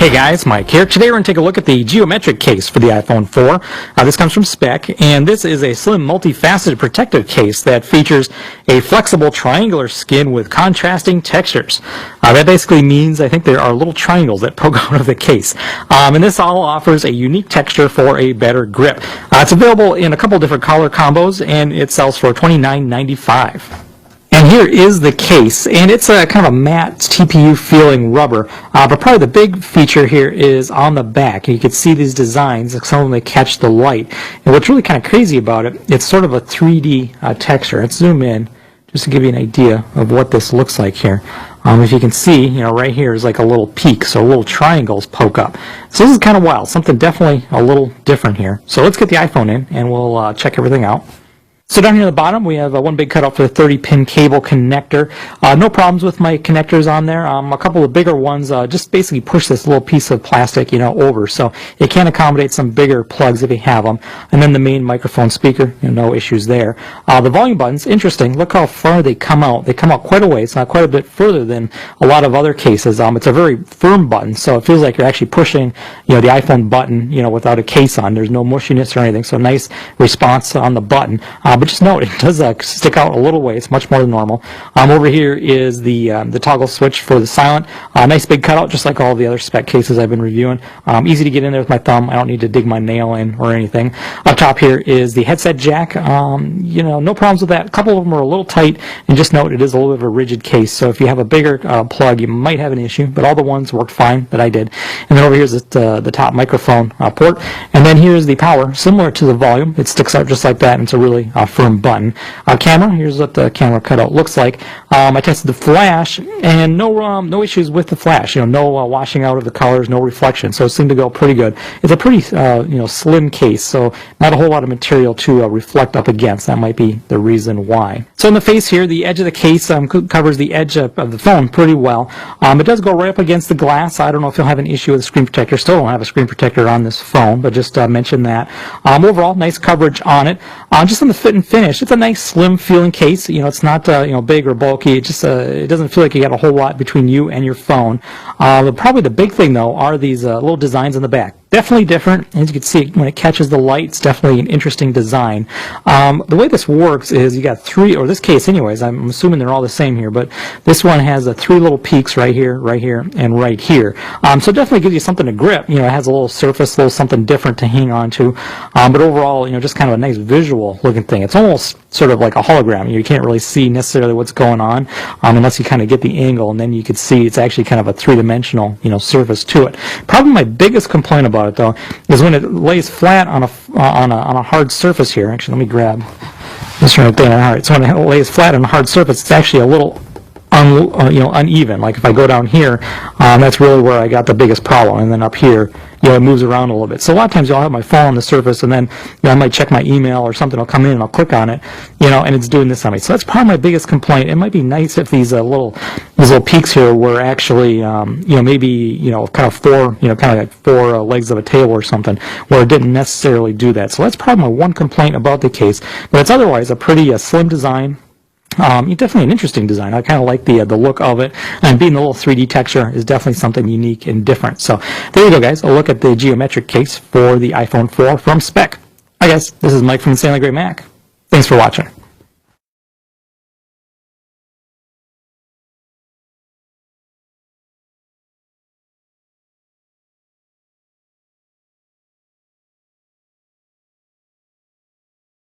Hey guys, Mike here. Today we're going to take a look at the GeoMetric case for the iPhone 4. This comes from Speck, and this is a slim multifaceted protective case that features a flexible triangular skin with contrasting textures. That basically means I think there are little triangles that poke out of the case. And this all offers a unique texture for a better grip. It's available in a couple different color combos, and it sells for $29.95. And here is the case, and it's a kind of a matte TPU feeling rubber, but probably the big feature here is on the back. You can see these designs, some of them they catch the light. And what's really kind of crazy about it, it's sort of a 3D texture. Let's zoom in just to give you an idea of what this looks like here. If you can see, right here is like a little peak, so little triangles poke up. So this is kind of wild, something definitely a little different here. So let's get the iPhone in, and we'll check everything out. So down here at the bottom, we have one big cutout for the 30-pin cable connector. No problems with my connectors on there. A couple of bigger ones just basically push this little piece of plastic, over, so it can accommodate some bigger plugs if you have them. And then the main microphone speaker, no issues there. The volume buttons, interesting. Look how far they come out. They come out quite a ways, quite a bit further than a lot of other cases. It's a very firm button, so it feels like you're actually pushing, the iPhone button, without a case on. There's no mushiness or anything, so nice response on the button. But just note, it does stick out a little way. It's much more than normal. Over here is the toggle switch for the silent. Nice big cutout, just like all the other Speck cases I've been reviewing. Easy to get in there with my thumb. I don't need to dig my nail in or anything. Up top here is the headset jack. No problems with that. A couple of them are a little tight, and just note it is a little bit of a rigid case. So if you have a bigger plug, you might have an issue, but all the ones worked fine that I did. And then over here is the top microphone port. And then here's the power, similar to the volume. It sticks out just like that, and it's a really firm button. Camera, here's what the camera cutout looks like. I tested the flash, and no issues with the flash. No washing out of the colors, no reflection. So it seemed to go pretty good. It's a pretty slim case, so not a whole lot of material to reflect up against. That might be the reason why. So in the face here, the edge of the case covers the edge of the phone pretty well. It does go right up against the glass. I don't know if you'll have an issue with the screen protector. Still don't have a screen protector on this phone, but just mention that. Overall, nice coverage on it. Just on the fit and finish, it's a nice slim feeling case. It's not big or bulky. It just it doesn't feel like you got a whole lot between you and your phone. Probably the big thing though are these little designs on the back. Definitely different. As you can see, when it catches the light, it's definitely an interesting design. The way this works is you got three, or this case anyways, I'm assuming they're all the same here, but this one has three little peaks right here, and right here. So it definitely gives you something to grip. It has a little surface, a little something different to hang on to. But overall, just kind of a nice visual looking thing. It's almost sort of like a hologram. You can't really see necessarily what's going on unless you kind of get the angle, and then you could see it's actually kind of a three-dimensional surface to it. Probably my biggest complaint about it though is when it lays flat on a hard surface here. Actually, let me grab this right there. All right, so when it lays flat on a hard surface, it's actually a little uneven. Like if I go down here, that's really where I got the biggest problem. And then up here, it moves around a little bit. So a lot of times I'll have my phone on the surface, and then I might check my email or something. I'll come in and I'll click on it, and it's doing this on me. So that's probably my biggest complaint. It might be nice if these little peaks here were actually, maybe kind of four, kind of like four legs of a table or something, where it didn't necessarily do that. So that's probably my one complaint about the case. But it's otherwise a pretty slim design. Definitely an interesting design. I kind of like the look of it, and being the little 3D texture is definitely something unique and different. So there you go, guys. A look at the GeoMetric case for the iPhone 4 from Speck. Hi, guys. This is Mike from Insanely Great Mac. Thanks for watching.